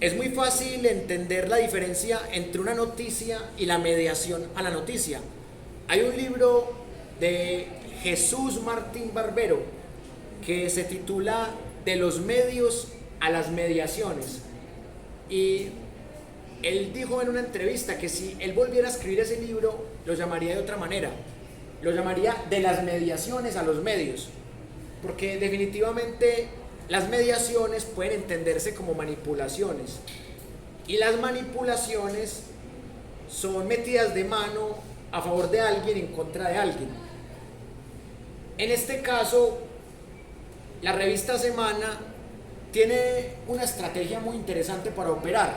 Es muy fácil entender la diferencia entre una noticia y la mediación a la noticia. Hay un libro de Jesús Martín Barbero que se titula De los medios a las mediaciones. Y él dijo en una entrevista que si él volviera a escribir ese libro, lo llamaría de otra manera. Lo llamaría De las mediaciones a los medios. Porque definitivamente las mediaciones pueden entenderse como manipulaciones. Y las manipulaciones son metidas de mano a favor de alguien en contra de alguien. En este caso, la revista Semana tiene una estrategia muy interesante para operar,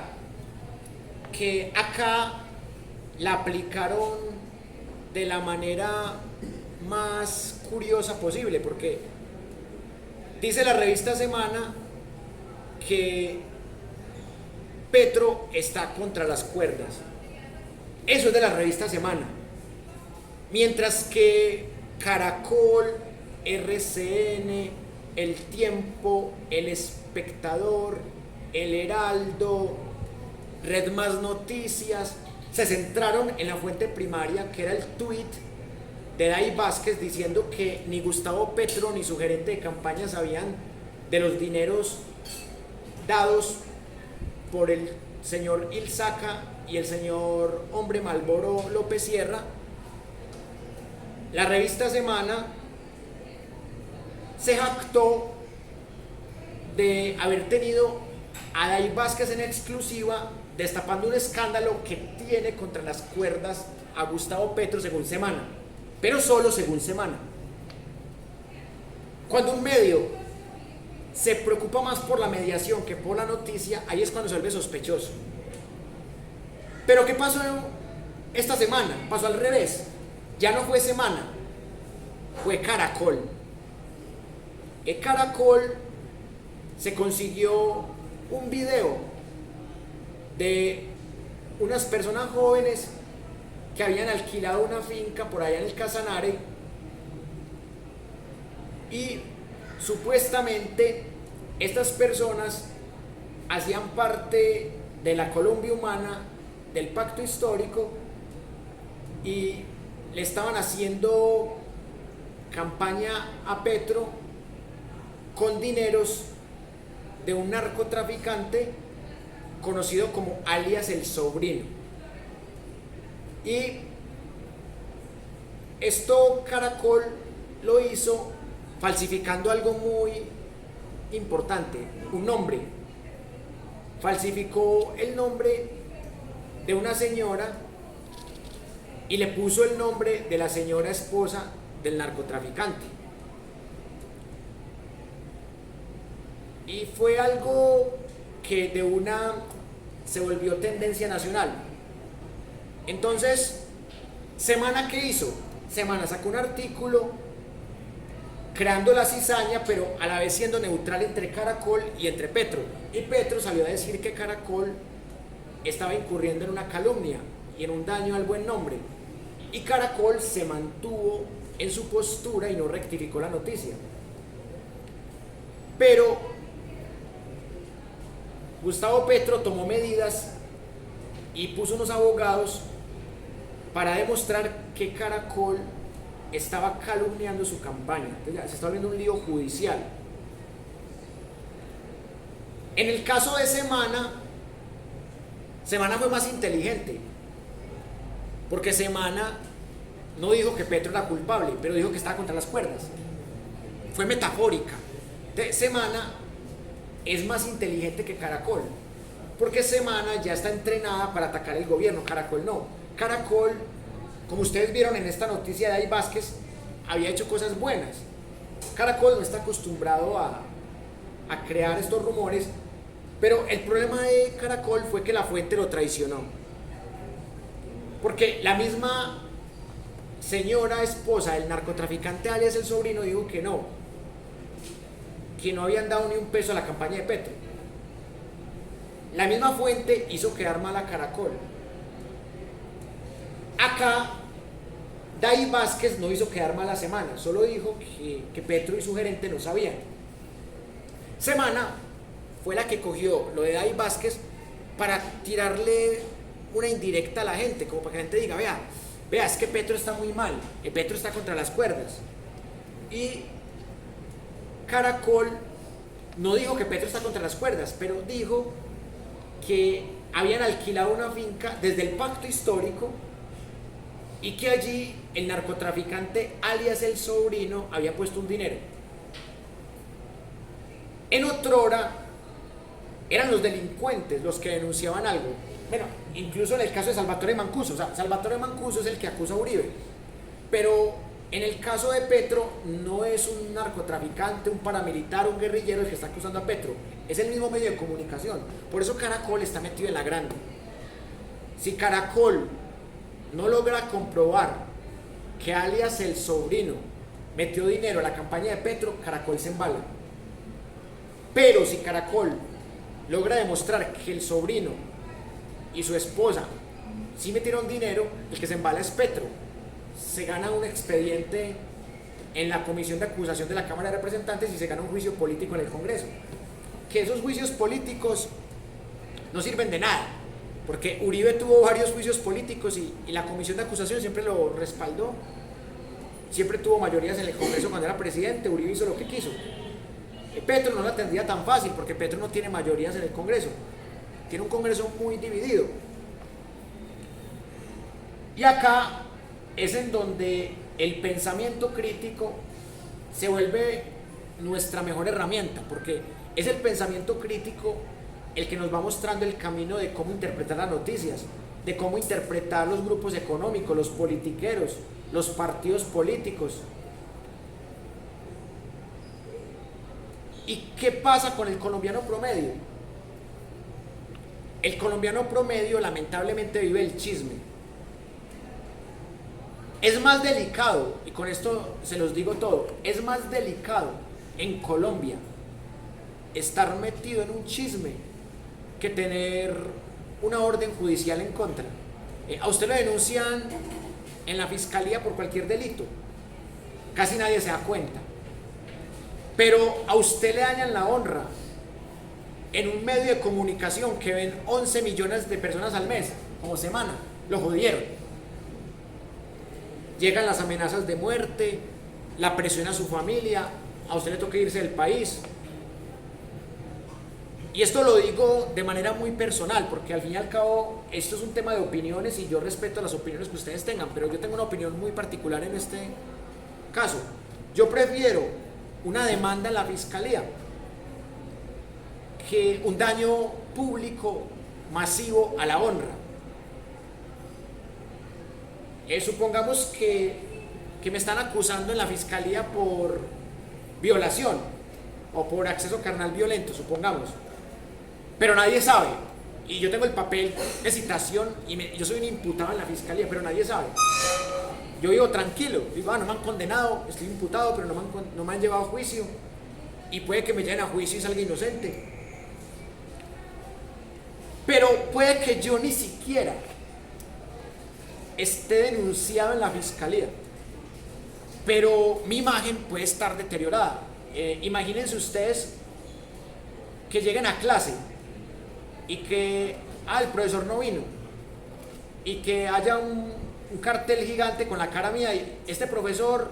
que acá la aplicaron de la manera más curiosa posible, porque dice la revista Semana que Petro está contra las cuerdas. Eso es de la revista Semana. Mientras que Caracol, RCN, El Tiempo, El Espectador, El Heraldo, Red Más Noticias, se centraron en la fuente primaria, que era el tuit de Day Vázquez diciendo que ni Gustavo Petro ni su gerente de campaña sabían de los dineros dados por el señor Ilzaca y el señor Hombre Malboro López Sierra. La revista Semana se jactó de haber tenido a Day Vázquez en exclusiva destapando un escándalo que tiene contra las cuerdas a Gustavo Petro según Semana, pero solo según Semana. Cuando un medio se preocupa más por la mediación que por la noticia, ahí es cuando se vuelve sospechoso. Pero ¿qué pasó esta semana? Pasó al revés. Ya no fue Semana, fue Caracol. Caracol se consiguió un video de unas personas jóvenes que habían alquilado una finca por allá en el Casanare y supuestamente estas personas hacían parte de la Colombia Humana, del pacto histórico, y le estaban haciendo campaña a Petro con dineros de un narcotraficante conocido como alias El Sobrino. Y esto Caracol lo hizo falsificando algo muy importante, un nombre. Falsificó el nombre de una señora y le puso el nombre de la señora esposa del narcotraficante. Y fue algo que de una se volvió tendencia nacional. Entonces, Semana, ¿qué hizo? Semana sacó un artículo creando la cizaña, pero a la vez siendo neutral entre Caracol y entre Petro. Y Petro salió a decir que Caracol estaba incurriendo en una calumnia y en un daño al buen nombre. Y Caracol se mantuvo en su postura y no rectificó la noticia. Pero Gustavo Petro tomó medidas y puso unos abogados para demostrar que Caracol estaba calumniando su campaña. Entonces ya se está viendo un lío judicial. En el caso de Semana, Semana fue más inteligente, porque Semana no dijo que Petro era culpable, pero dijo que estaba contra las cuerdas. Fue metafórica. Semana es más inteligente que Caracol, porque Semana ya está entrenada para atacar el gobierno, Caracol no. Caracol, como ustedes vieron en esta noticia de Day Vázquez, había hecho cosas buenas. Caracol no está acostumbrado a crear estos rumores, pero el problema de Caracol fue que la fuente lo traicionó. Porque la misma señora esposa del narcotraficante alias El Sobrino dijo que no habían dado ni un peso a la campaña de Petro. La misma fuente hizo quedar mal a Caracol. Acá Day Vázquez no hizo quedar mal a Semana, solo dijo que Petro y su gerente no sabían. Semana fue la que cogió lo de David Vázquez para tirarle una indirecta a la gente, como para que la gente diga, vea, es que Petro está muy mal, Petro está contra las cuerdas. Y Caracol no dijo que Petro está contra las cuerdas, pero dijo que habían alquilado una finca desde el pacto histórico y que allí el narcotraficante alias el sobrino había puesto un dinero. En otrora eran los delincuentes los que denunciaban algo. Bueno, incluso en el caso de Salvatore Mancuso, o sea, Salvatore Mancuso es el que acusa a Uribe, pero en el caso de Petro no es un narcotraficante, un paramilitar, un guerrillero el que está acusando a Petro, es el mismo medio de comunicación. Por eso Caracol está metido en la grande. Si Caracol no logra comprobar que alias el sobrino metió dinero a la campaña de Petro, Caracol se embala. Pero si Caracol logra demostrar que el sobrino y su esposa sí metieron dinero, el que se embala es Petro. Se gana un expediente en la comisión de acusación de la Cámara de Representantes y se gana un juicio político en el Congreso. Que esos juicios políticos no sirven de nada, porque Uribe tuvo varios juicios políticos y la comisión de acusación siempre lo respaldó, siempre tuvo mayorías en el Congreso cuando era presidente. Uribe hizo lo que quiso. Petro no la tendría tan fácil porque Petro no tiene mayorías en el Congreso, tiene un Congreso muy dividido. Y acá es en donde el pensamiento crítico se vuelve nuestra mejor herramienta, porque es el pensamiento crítico el que nos va mostrando el camino de cómo interpretar las noticias, de cómo interpretar los grupos económicos, los politiqueros, los partidos políticos. ¿Y qué pasa con el colombiano promedio? El colombiano promedio lamentablemente vive el chisme. Es más delicado, y con esto se los digo todo, es más delicado en Colombia estar metido en un chisme que tener una orden judicial en contra. A usted lo denuncian en la fiscalía por cualquier delito, casi nadie se da cuenta, pero a usted le dañan la honra en un medio de comunicación que ven 11 millones de personas al mes, como Semana, lo jodieron. Llegan las amenazas de muerte, la presión a su familia, a usted le toca irse del país. Y esto lo digo de manera muy personal, porque al fin y al cabo esto es un tema de opiniones y yo respeto las opiniones que ustedes tengan, pero yo tengo una opinión muy particular en este caso. Yo prefiero una demanda en la fiscalía que un daño público masivo a la honra. Supongamos que me están acusando en la fiscalía por violación o por acceso carnal violento, supongamos, pero nadie sabe, y yo tengo el papel de citación y yo soy un imputado en la fiscalía, pero nadie sabe. Yo vivo tranquilo, digo, no me han condenado, estoy imputado, pero no me han llevado a juicio, y puede que me lleven a juicio y salga inocente, pero puede que yo ni siquiera esté denunciado en la fiscalía, pero mi imagen puede estar deteriorada. Imagínense ustedes que lleguen a clase y que el profesor no vino y que haya un cartel gigante con la cara mía y este profesor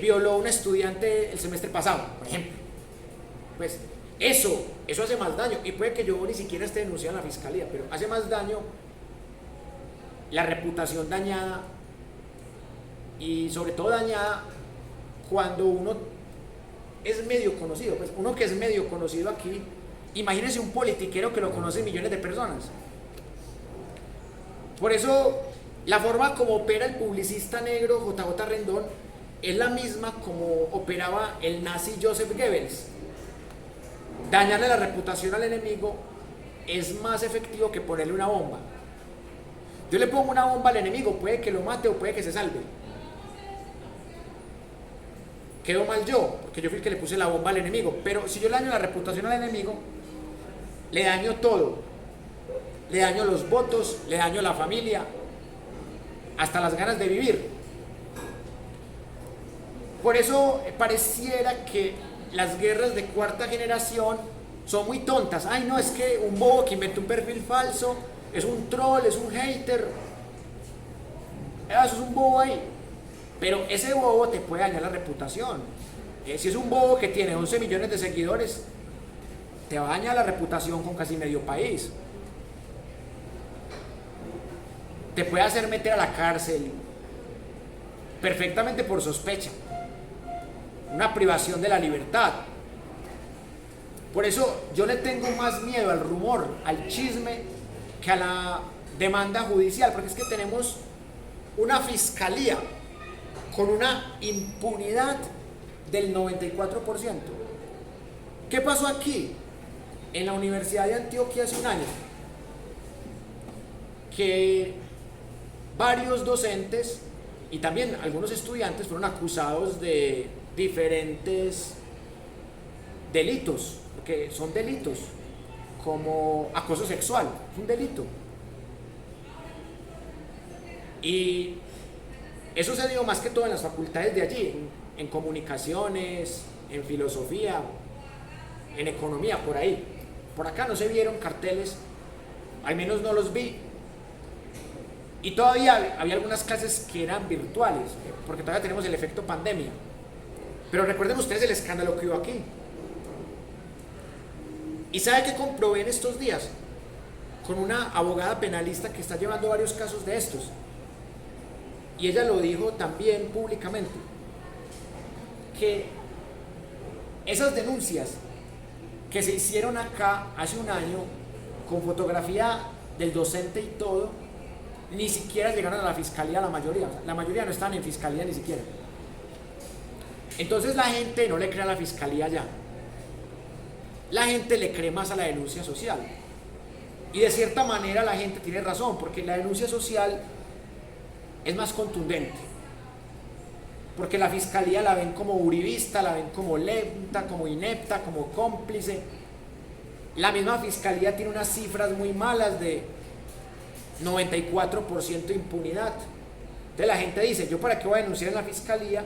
violó a un estudiante el semestre pasado, por ejemplo. Pues eso hace más daño, y puede que yo ni siquiera esté denunciado en la fiscalía, pero hace más daño la reputación dañada, y sobre todo dañada cuando uno es medio conocido. Pues uno que es medio conocido aquí, imagínense un politiquero que lo conocen millones de personas. Por eso la forma como opera el publicista negro JJ Rendón es la misma como operaba el nazi Joseph Goebbels. Dañarle la reputación al enemigo es más efectivo que ponerle una bomba. Yo le pongo una bomba al enemigo, puede que lo mate o puede que se salve. Quedo mal yo, porque yo fui el que le puse la bomba al enemigo. Pero si yo le daño la reputación al enemigo, le daño todo. Le daño los votos, le daño la familia, hasta las ganas de vivir. Por eso pareciera que las guerras de cuarta generación son muy tontas. Ay, no, es que un bobo que inventó un perfil falso es un troll, es un hater. Eso es un bobo ahí. Pero ese bobo te puede dañar la reputación. Si es un bobo que tiene 11 millones de seguidores, te va a dañar la reputación con casi medio país. Te puede hacer meter a la cárcel perfectamente por sospecha. Una privación de la libertad. Por eso yo le tengo más miedo al rumor, al chisme, que a la demanda judicial, porque es que tenemos una fiscalía con una impunidad del 94%. ¿Qué pasó aquí? En la Universidad de Antioquia hace un año, que varios docentes y también algunos estudiantes fueron acusados de diferentes delitos, porque son delitos, como acoso sexual, es un delito. Y eso se dio más que todo en las facultades de allí, en comunicaciones, en filosofía, en economía, por ahí. Por acá no se vieron carteles, al menos no los vi. Y todavía había algunas clases que eran virtuales, porque todavía tenemos el efecto pandemia. Pero recuerden ustedes el escándalo que hubo aquí. ¿Y sabe qué comprobé en estos días? Con una abogada penalista que está llevando varios casos de estos. Y ella lo dijo también públicamente, que esas denuncias que se hicieron acá hace un año, con fotografía del docente y todo, ni siquiera llegaron a la fiscalía la mayoría. O sea, la mayoría no están en fiscalía ni siquiera. Entonces la gente no le cree a la fiscalía ya. La gente le cree más a la denuncia social. Y de cierta manera la gente tiene razón, porque la denuncia social es más contundente. Porque la fiscalía la ven como uribista, la ven como lenta, como inepta, como cómplice. La misma fiscalía tiene unas cifras muy malas de 94% de impunidad. Entonces la gente dice, ¿yo para qué voy a denunciar en la fiscalía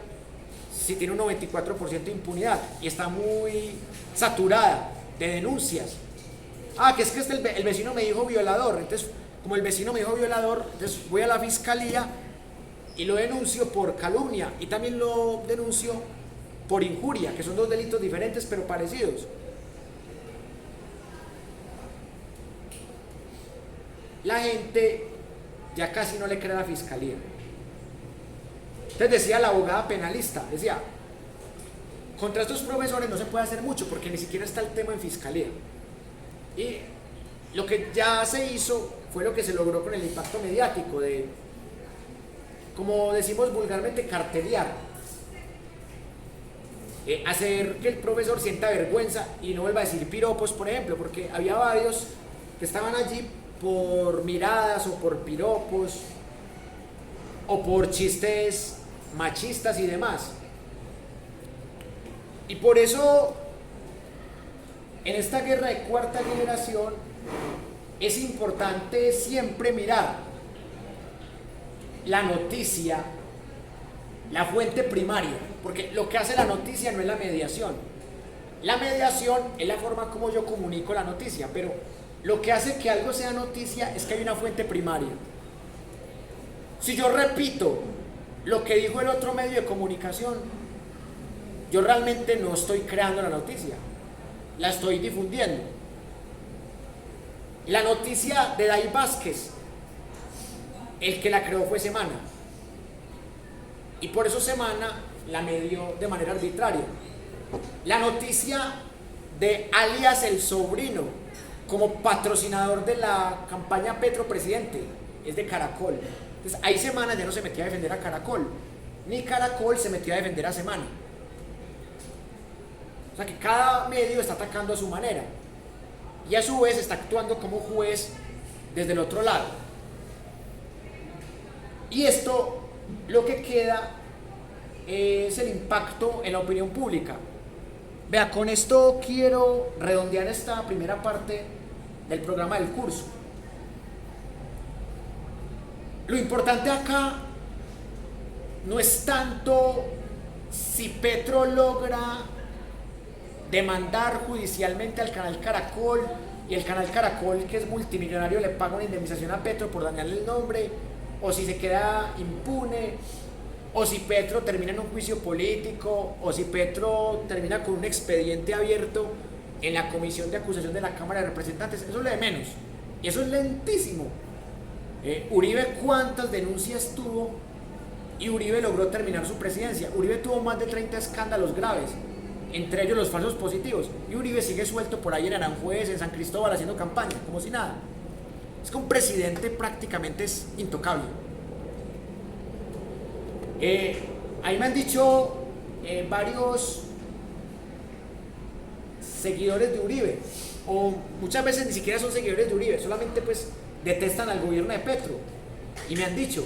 si tiene un 94% de impunidad? Y está muy saturada de denuncias. Ah, que es que el vecino me dijo violador. Entonces, como el vecino me dijo violador, entonces voy a la fiscalía y lo denuncio por calumnia y también lo denuncio por injuria, que son dos delitos diferentes pero parecidos. La gente ya casi no le cree a la fiscalía. Entonces decía la abogada penalista, decía, contra estos profesores no se puede hacer mucho porque ni siquiera está el tema en fiscalía. Y lo que ya se hizo fue lo que se logró con el impacto mediático de, como decimos vulgarmente, cartelear. Hacer que el profesor sienta vergüenza y no vuelva a decir piropos, por ejemplo, porque había varios que estaban allí por miradas o por piropos o por chistes machistas y demás. Y por eso en esta guerra de cuarta generación es importante siempre mirar la noticia, la fuente primaria, porque lo que hace la noticia no es la mediación. La mediación es la forma como yo comunico la noticia, pero lo que hace que algo sea noticia es que hay una fuente primaria. Si yo repito lo que dijo el otro medio de comunicación, yo realmente no estoy creando la noticia, la estoy difundiendo. La noticia de Day Vázquez, el que la creó fue Semana, y por eso Semana la medió de manera arbitraria. La noticia de alias el sobrino como patrocinador de la campaña Petro Presidente es de Caracol. Entonces ahí Semana ya no se metía a defender a Caracol, ni Caracol se metía a defender a Semana. O sea que cada medio está atacando a su manera y a su vez está actuando como juez desde el otro lado. Y esto lo que queda es el impacto en la opinión pública. Vea, con esto quiero redondear esta primera parte del programa del curso. Lo importante acá no es tanto si Petro logra demandar judicialmente al canal Caracol, y el canal Caracol, que es multimillonario, le paga una indemnización a Petro por dañarle el nombre, o si se queda impune, o si Petro termina en un juicio político, o si Petro termina con un expediente abierto en la comisión de acusación de la Cámara de Representantes. Eso es lo de menos, y eso es lentísimo. Uribe, ¿cuántas denuncias tuvo? Y Uribe logró terminar su presidencia. Uribe tuvo más de 30 escándalos graves, entre ellos los falsos positivos, y Uribe sigue suelto por ahí en Aranjuez, en San Cristóbal, haciendo campaña, como si nada. Es que un presidente prácticamente es intocable. Ahí me han dicho varios seguidores de Uribe, o muchas veces ni siquiera son seguidores de Uribe, solamente pues detestan al gobierno de Petro, y me han dicho: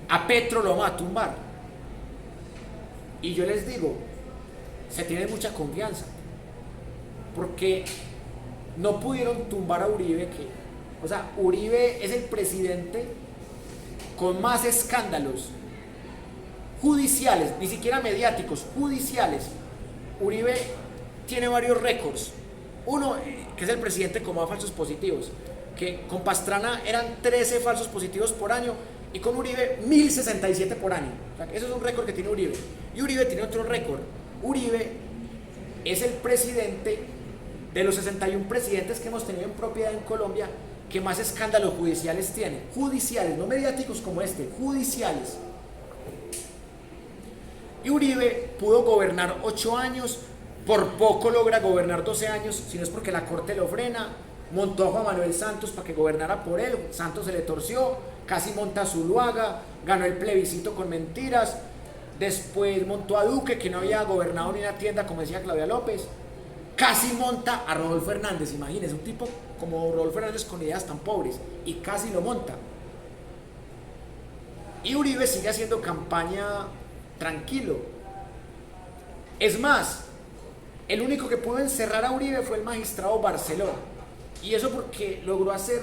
a Petro lo vamos a tumbar. Y yo les digo, se tiene mucha confianza, porque no pudieron tumbar a Uribe, o sea, Uribe es el presidente con más escándalos judiciales, ni siquiera mediáticos, judiciales. Uribe tiene varios récords. Uno, que es el presidente con más falsos positivos, que con Pastrana eran 13 falsos positivos por año, y con Uribe 1067 por año. O sea, eso es un récord que tiene Uribe. Y Uribe tiene otro récord. Uribe es el presidente de los 61 presidentes que hemos tenido en propiedad en Colombia que más escándalos judiciales tiene. Judiciales, no mediáticos como este, judiciales. Y Uribe pudo gobernar 8 años, por poco logra gobernar 12 años, si no es porque la corte lo frena. Montó a Juan Manuel Santos para que gobernara por él, Santos se le torció, casi monta a Zuluaga, ganó el plebiscito con mentiras. Después montó a Duque, que no había gobernado ni una tienda, como decía Claudia López. Casi monta a Rodolfo Hernández, imagínense, un tipo como Rodolfo Hernández con ideas tan pobres, y casi lo monta. Y Uribe sigue haciendo campaña tranquilo. Es más, el único que pudo encerrar a Uribe fue el magistrado Barceló, y eso porque logró hacer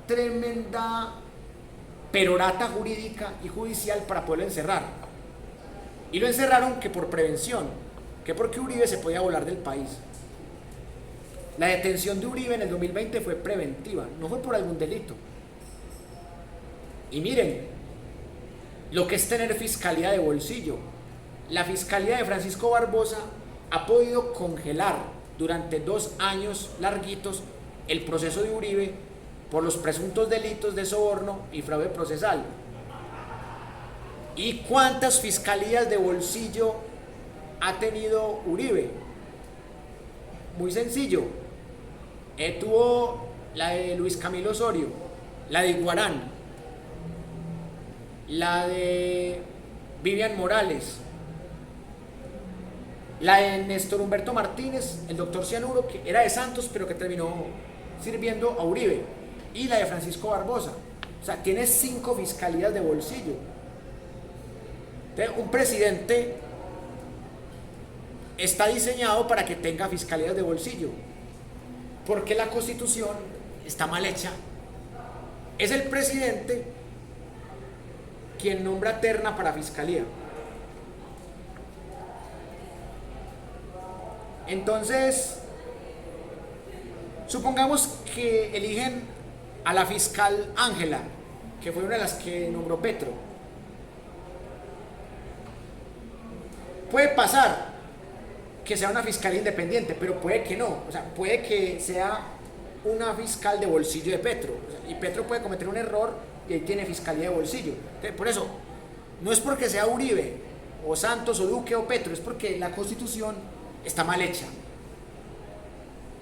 tremenda perorata jurídica y judicial para poderlo encerrar. Y lo encerraron que por prevención, que porque Uribe se podía volar del país. La detención de Uribe en el 2020 fue preventiva, no fue por algún delito. Y miren lo que es tener fiscalía de bolsillo. La fiscalía de Francisco Barbosa ha podido congelar durante 2 años larguitos el proceso de Uribe por los presuntos delitos de soborno y fraude procesal. ¿Y cuántas fiscalías de bolsillo ha tenido Uribe? Muy sencillo. Tuvo la de Luis Camilo Osorio, la de Iguarán, la de Vivian Morales, la de Néstor Humberto Martínez, el doctor Cianuro, que era de Santos pero que terminó sirviendo a Uribe, y la de Francisco Barbosa. O sea, tiene 5 fiscalías de bolsillo. Entonces, un presidente está diseñado para que tenga fiscalías de bolsillo, porque la Constitución está mal hecha. Es el presidente quien nombra terna para fiscalía. Entonces, supongamos que eligen a la fiscal Ángela, que fue una de las que nombró Petro. Puede pasar que sea una fiscal independiente, pero puede que no. O sea, puede que sea una fiscal de bolsillo de Petro. O sea, y Petro puede cometer un error y ahí tiene fiscalía de bolsillo. Entonces, por eso, no es porque sea Uribe, o Santos, o Duque, o Petro, es porque la Constitución está mal hecha.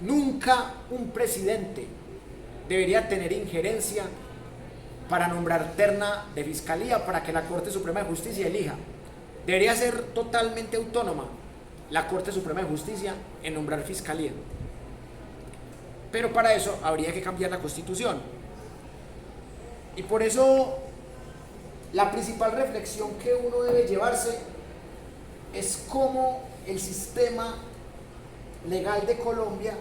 Nunca un presidente debería tener injerencia para nombrar terna de fiscalía para que la Corte Suprema de Justicia elija. Debería ser totalmente autónoma la Corte Suprema de Justicia en nombrar fiscalía. Pero para eso habría que cambiar la Constitución. Y por eso la principal reflexión que uno debe llevarse es cómo el sistema legal de Colombia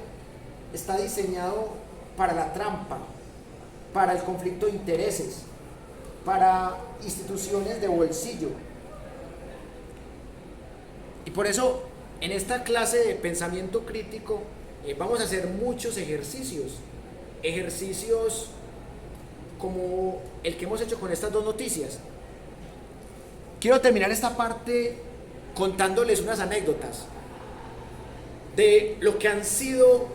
está diseñado para la trampa, para el conflicto de intereses, para instituciones de bolsillo. Y por eso En esta clase de pensamiento crítico vamos a hacer muchos ejercicios como el que hemos hecho con estas dos noticias. Quiero terminar esta parte contándoles unas anécdotas de lo que han sido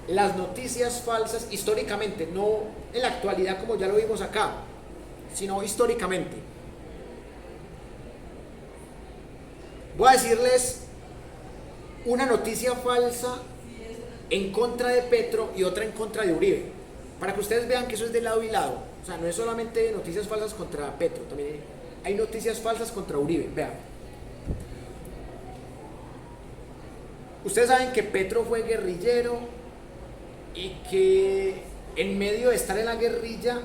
las noticias falsas históricamente, no en la actualidad como ya lo vimos acá, sino históricamente. Voy a decirles una noticia falsa en contra de Petro y otra en contra de Uribe, para que ustedes vean que eso es de lado y lado. O sea, no es solamente noticias falsas contra Petro, también hay noticias falsas contra Uribe. Vean, ustedes saben que Petro fue guerrillero y que en medio de estar en la guerrilla,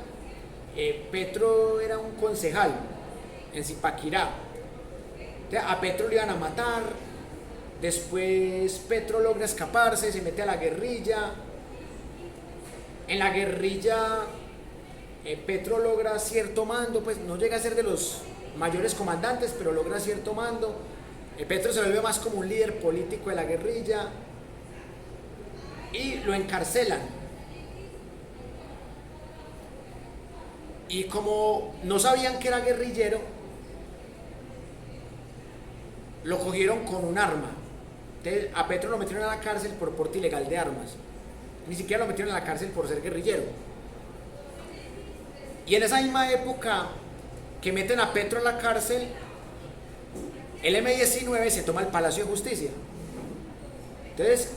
Petro era un concejal en Zipaquirá. A Petro lo iban a matar. Después Petro logra escaparse, se mete a la guerrilla. En la guerrilla Petro logra cierto mando, pues no llega a ser de los mayores comandantes, pero logra cierto mando. Petro se vuelve más como un líder político de la guerrilla y lo encarcelan. Y como no sabían que era guerrillero, lo cogieron con un arma. Entonces, a Petro lo metieron a la cárcel por porte ilegal de armas. Ni siquiera lo metieron a la cárcel por ser guerrillero. Y en esa misma época que meten a Petro a la cárcel, el M-19 se toma el Palacio de Justicia. Entonces,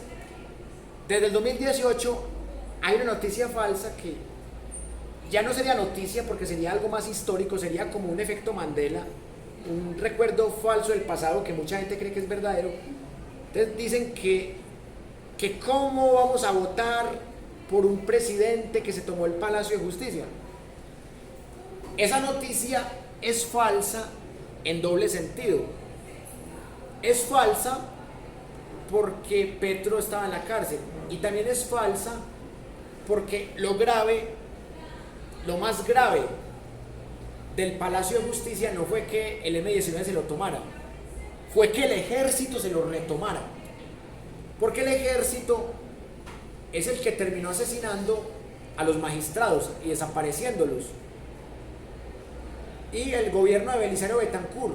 desde el 2018 hay una noticia falsa que ya no sería noticia porque sería algo más histórico, sería como un efecto Mandela, un recuerdo falso del pasado que mucha gente cree que es verdadero. Entonces dicen que cómo vamos a votar por un presidente que se tomó el Palacio de Justicia. Esa noticia es falsa en doble sentido. Es falsa porque Petro estaba en la cárcel, y también es falsa porque lo más grave del Palacio de Justicia no fue que el M-19 se lo tomara, fue que el ejército se lo retomara, porque el ejército es el que terminó asesinando a los magistrados y desapareciéndolos. Y el gobierno de Belisario Betancur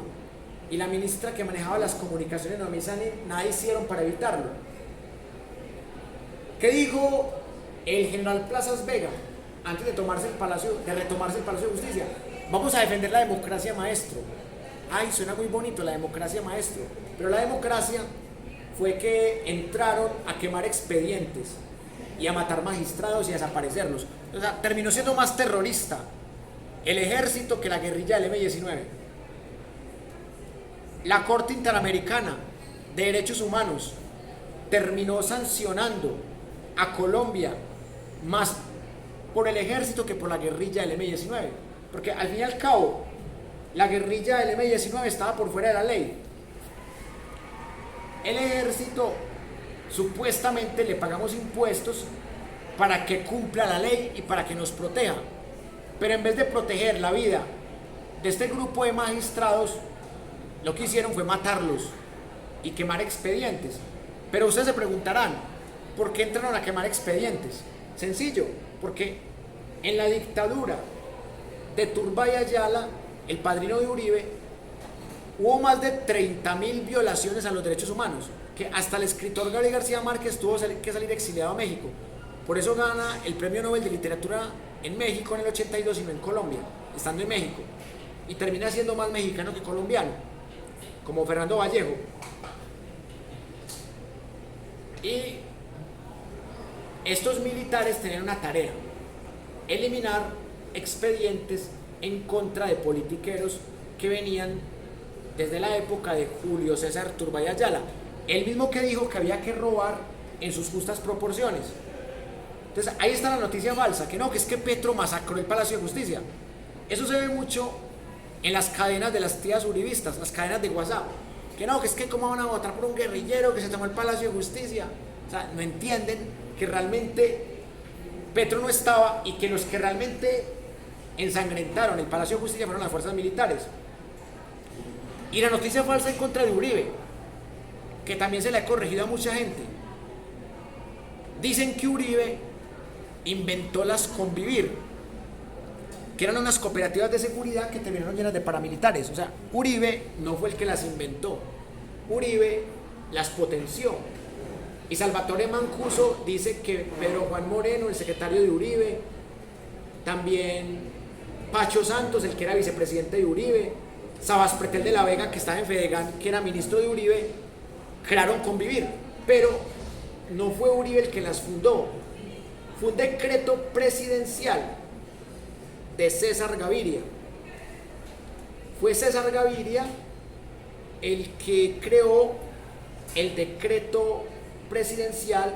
y la ministra que manejaba las comunicaciones nada hicieron para evitarlo. ¿Qué dijo el general Plazas Vega antes de retomarse el Palacio de Justicia? Vamos a defender la democracia, maestro. Ay, suena muy bonito la democracia, maestro. Pero la democracia fue que entraron a quemar expedientes y a matar magistrados y a desaparecerlos. O sea, terminó siendo más terrorista el ejército que la guerrilla del M-19. La Corte Interamericana de Derechos Humanos terminó sancionando a Colombia más por el ejército que por la guerrilla del M-19, porque al fin y al cabo la guerrilla del M-19 estaba por fuera de la ley. El ejército supuestamente le pagamos impuestos para que cumpla la ley y para que nos proteja, pero en vez de proteger la vida de este grupo de magistrados, lo que hicieron fue matarlos y quemar expedientes. Pero ustedes se preguntarán, ¿por qué entraron a quemar expedientes? Sencillo, porque en la dictadura de Turbay Ayala, el padrino de Uribe, hubo más de 30.000 violaciones a los derechos humanos, que hasta el escritor Gabriel García Márquez tuvo que salir exiliado a México. Por eso gana el Premio Nobel de Literatura en México en el 82 y no en Colombia, estando en México. Y termina siendo más mexicano que colombiano, como Fernando Vallejo. Y estos militares tenían una tarea: eliminar expedientes en contra de politiqueros que venían desde la época de Julio César Turbay Ayala, el mismo que dijo que había que robar en sus justas proporciones. Entonces ahí está la noticia falsa, que no, que es que Petro masacró el Palacio de Justicia. Eso se ve mucho en las cadenas de las tías uribistas, las cadenas de WhatsApp, que no, que es que cómo van a votar por un guerrillero que se tomó el Palacio de Justicia. O sea, no entienden que realmente Petro no estaba, y que los que realmente ensangrentaron el Palacio de Justicia fueron las fuerzas militares. Y la noticia falsa en contra de Uribe, que también se le ha corregido a mucha gente. Dicen que Uribe inventó las Convivir, que eran unas cooperativas de seguridad que terminaron llenas de paramilitares. O sea, Uribe no fue el que las inventó, Uribe las potenció. Y Salvatore Mancuso dice que Pedro Juan Moreno, el secretario de Uribe, también Pacho Santos, el que era vicepresidente de Uribe, Sabas Pretel de la Vega, que estaba en Fedegan, que era ministro de Uribe, crearon Convivir. Pero no fue Uribe el que las fundó, fue un decreto presidencial de César Gaviria. Fue César Gaviria el que creó el decreto presidencial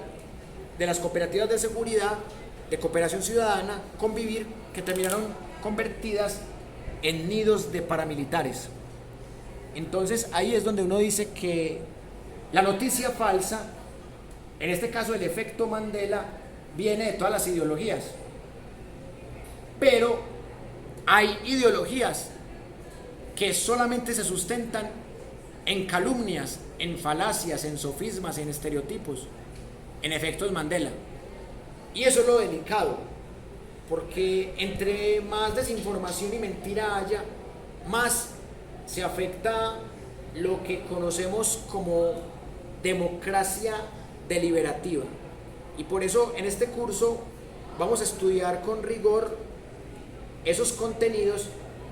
de las cooperativas de seguridad, de cooperación ciudadana, Convivir, que terminaron convertidas en nidos de paramilitares. Entonces ahí es donde uno dice que la noticia falsa, en este caso el efecto Mandela, viene de todas las ideologías. Pero hay ideologías que solamente se sustentan en calumnias, en falacias, en sofismas, en estereotipos, en efectos Mandela. Y eso es lo delicado, porque entre más desinformación y mentira haya, más se afecta lo que conocemos como democracia deliberativa. Y por eso en este curso vamos a estudiar con rigor esos contenidos,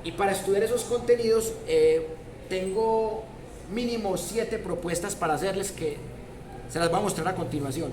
y para estudiar esos contenidos tengo mínimo 7 propuestas para hacerles, que se las voy a mostrar a continuación.